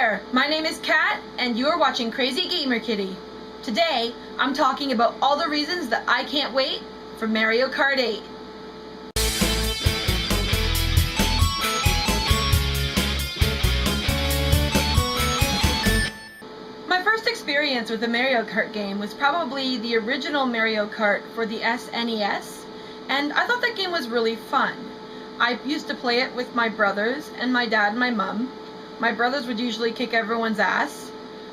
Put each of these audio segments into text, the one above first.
there, my name is Kat, and you're watching Crazy Gamer Kitty. Today, I'm talking about all the reasons that I can't wait for Mario Kart 8. My first experience with the Mario Kart game was probably the original Mario Kart for the SNES, and I thought that game was really fun. I used to play it with my brothers and my dad and my mom. My brothers would usually kick everyone's ass,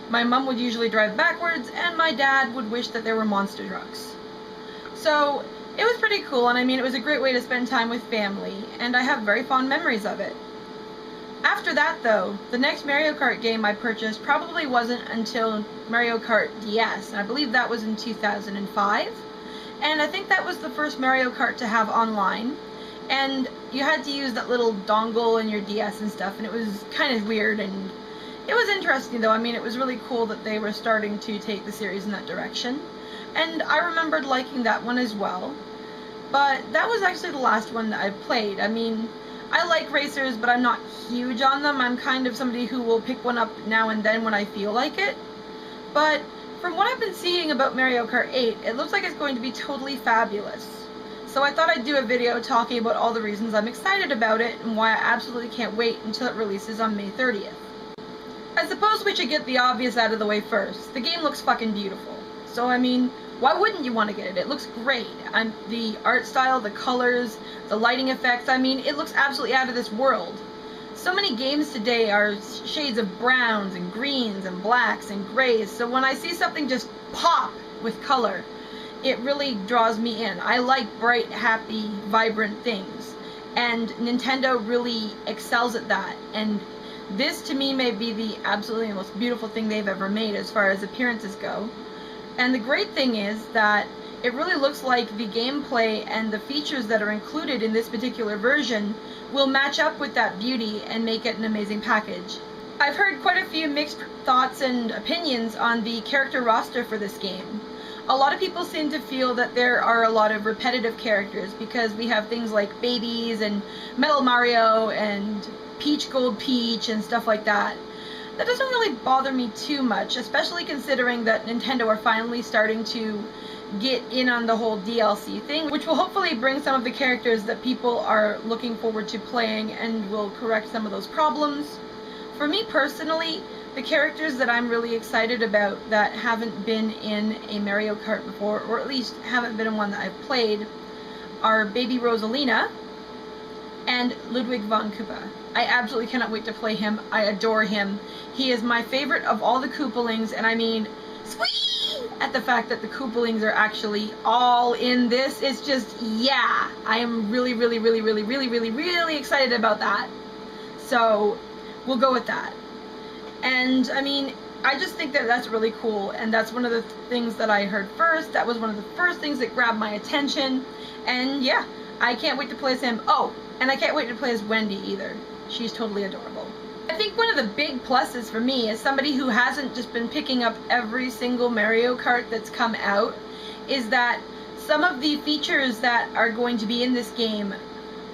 my mom would usually drive backwards, and my dad would wish that there were monster trucks. So it was pretty cool, and I mean, it was a great way to spend time with family, and I have very fond memories of it. After that though, the next Mario Kart game I purchased probably wasn't until Mario Kart DS, and I believe that was in 2005, and I think that was the first Mario Kart to have online. And you had to use that little dongle in your DS and stuff, and it was kind of weird, and it was interesting though. I mean, it was really cool that they were starting to take the series in that direction, and I remembered liking that one as well. But that was actually the last one that I played. I mean, I like racers, but I'm not huge on them. I'm kind of somebody who will pick one up now and then when I feel like it. But from what I've been seeing about Mario Kart 8, it looks like it's going to be totally fabulous. So I thought I'd do a video talking about all the reasons I'm excited about it and why I absolutely can't wait until it releases on May 30th. I suppose we should get the obvious out of the way first. The game looks fucking beautiful. So I mean, why wouldn't you want to get it? It looks great. The art style, the colors, the lighting effects, I mean, it looks absolutely out of this world. So many games today are shades of browns and greens and blacks and grays, so when I see something just pop with color, it really draws me in. I like bright, happy, vibrant things, and Nintendo really excels at that, and this to me may be the absolutely most beautiful thing they've ever made as far as appearances go. And the great thing is that it really looks like the gameplay and the features that are included in this particular version will match up with that beauty and make it an amazing package. I've heard quite a few mixed thoughts and opinions on the character roster for this game. A lot of people seem to feel that there are a lot of repetitive characters because we have things like babies and Metal Mario and Peach Gold Peach and stuff like that. That doesn't really bother me too much, especially considering that Nintendo are finally starting to get in on the whole DLC thing, which will hopefully bring some of the characters that people are looking forward to playing and will correct some of those problems. For me personally, the characters that I'm really excited about that haven't been in a Mario Kart before, or at least haven't been in one that I've played, are Baby Rosalina and Ludwig von Koopa. I absolutely cannot wait to play him. I adore him. He is my favorite of all the Koopalings, and I mean, squee! At the fact that the Koopalings are actually all in this. It's just, yeah, I am really excited about that. So, we'll go with that. And, I mean, I just think that that's really cool, and that's one of the things that I heard first. That was one of the first things that grabbed my attention, and yeah, I can't wait to play as him. Oh, and I can't wait to play as Wendy either. She's totally adorable. I think one of the big pluses for me as somebody who hasn't just been picking up every single Mario Kart that's come out is that some of the features that are going to be in this game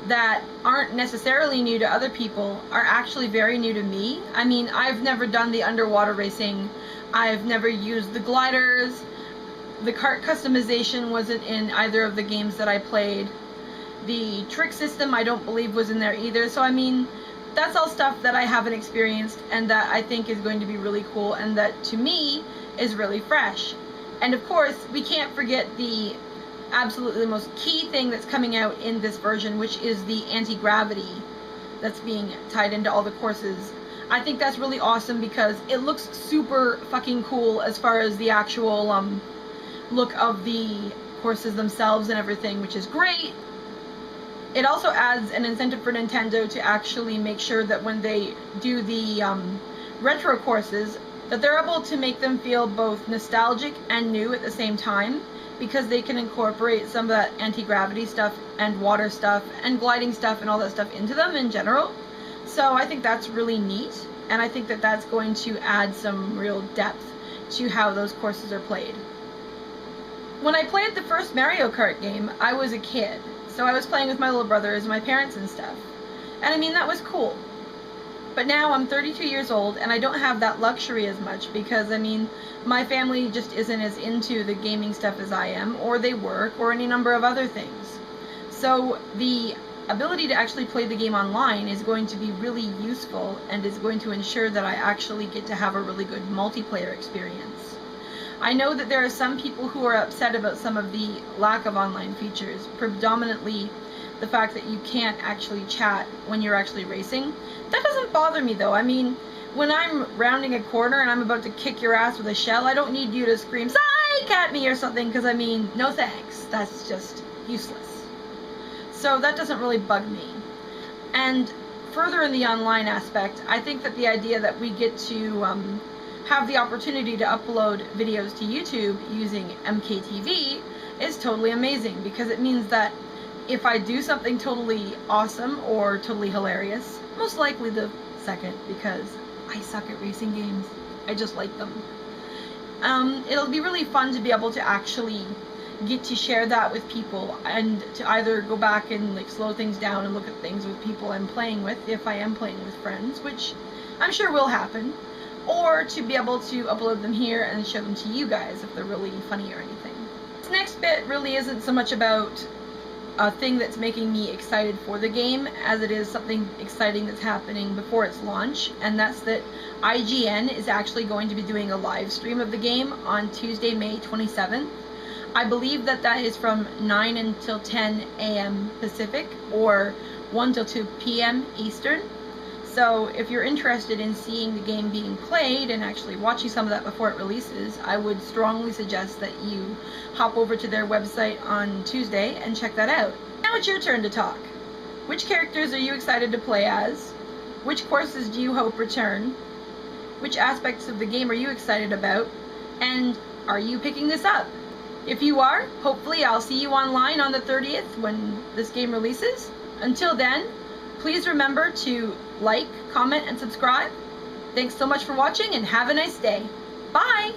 that aren't necessarily new to other people are actually very new to me. I mean, I've never done the underwater racing, I've never used the gliders, the kart customization wasn't in either of the games that I played, the trick system I don't believe was in there either, so I mean, that's all stuff that I haven't experienced and that I think is going to be really cool and that to me is really fresh. And of course, we can't forget the absolutely most key thing that's coming out in this version, which is the anti-gravity that's being tied into all the courses. I think that's really awesome because it looks super fucking cool as far as the actual look of the courses themselves and everything, which is great. It also adds an incentive for Nintendo to actually make sure that when they do the retro courses, that they're able to make them feel both nostalgic and new at the same time, because they can incorporate some of that anti-gravity stuff and water stuff and gliding stuff and all that stuff into them in general. So I think that's really neat, and I think that that's going to add some real depth to how those courses are played. When I played the first Mario Kart game, I was a kid, so I was playing with my little brothers and my parents and stuff. And I mean, that was cool. But now I'm 32 years old and I don't have that luxury as much because, I mean, my family just isn't as into the gaming stuff as I am, or they work, or any number of other things. So the ability to actually play the game online is going to be really useful and is going to ensure that I actually get to have a really good multiplayer experience. I know that there are some people who are upset about some of the lack of online features, predominantly the fact that you can't actually chat when you're actually racing. That doesn't bother me though. I mean, when I'm rounding a corner and I'm about to kick your ass with a shell, I don't need you to scream "Psych" at me or something, because I mean, no thanks. That's just useless. So that doesn't really bug me. And further in the online aspect, I think that the idea that we get to have the opportunity to upload videos to YouTube using MKTV is totally amazing, because it means that if I do something totally awesome or totally hilarious, most likely the second, because I suck at racing games. I just like them. It'll be really fun to be able to actually get to share that with people, and to either go back and like slow things down and look at things with people I'm playing with, if I am playing with friends, which I'm sure will happen, or to be able to upload them here and show them to you guys if they're really funny or anything. This next bit really isn't so much about a thing that's making me excited for the game as it is something exciting that's happening before its launch, and that's that IGN is actually going to be doing a live stream of the game on Tuesday, May 27th. I believe that that is from 9 until 10 a.m. Pacific, or 1 till 2 p.m. Eastern. So if you're interested in seeing the game being played and actually watching some of that before it releases, I would strongly suggest that you hop over to their website on Tuesday and check that out. Now it's your turn to talk. Which characters are you excited to play as? Which courses do you hope return? Which aspects of the game are you excited about? And are you picking this up? If you are, hopefully I'll see you online on the 30th when this game releases. Until then, please remember to like, comment, and subscribe. Thanks so much for watching, and have a nice day. Bye!